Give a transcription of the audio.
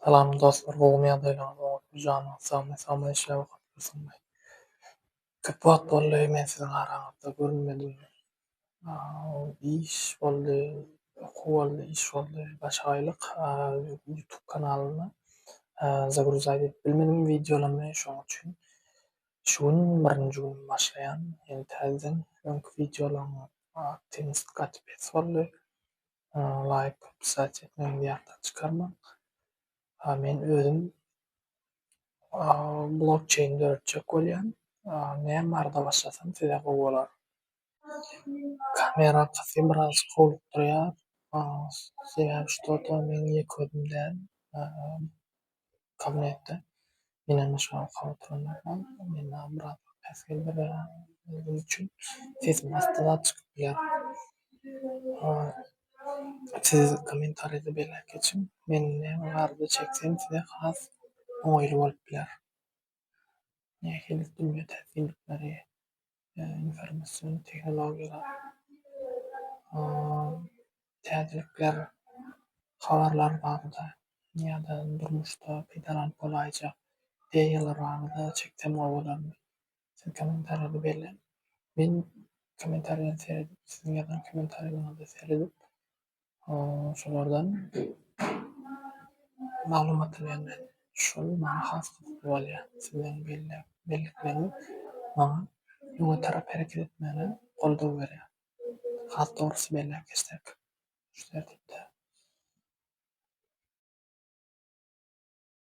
Salam dostlar, bu ýagdaýlaryňyza janyň sag islemäge köp wagt boldy men siziň araňyzda görünmedim. İş boldy, okuw boldy, iş boldy, başga aýlyk YouTube kanalyny zagruzaýt edip bilmedim wideolamy şoň üçin şu gün birinji gün başlaýan ýeni täzeden öňki wideolaryň aktiwny gatip etse boldy. Like, pysat etmegi ýagdaý çykarmak. Men özüm blockchain'de öýtjek bolýan. Näme barada başlasam tezek bolar. Kamera arkasy biraz howluk durýar. Sebäbi şuda men ýeködümden kabinetde menen şoňa kaby oturanlardan menden biraz päs geldirýär. Özüm üçin sesim hastyna çykyp bilýär. Siz kommentariýda belläp geçin. Men näme barada çeksem size has oňaýly bolup bilýär. Nähili dünýä täsirlikleri, informatsion tehnologiýalar, täzelikler, habarlar bagda ýa-da durmuşda peýdalanyp bolaýjak ideýalar bagda çeksem bolarmy? Siz kommentariýada belläp. Men kommentariýany seredip, siziň ýazan kommentariýalaryňyzy seredip, şolardan maglumat alýan. Şol maňa has bolýar. Sizden bellikleriniz maňa ýoňa tarap hereket etmegine goldaw berýär. Has dogrusy belläp geçsek. Şu tertipde.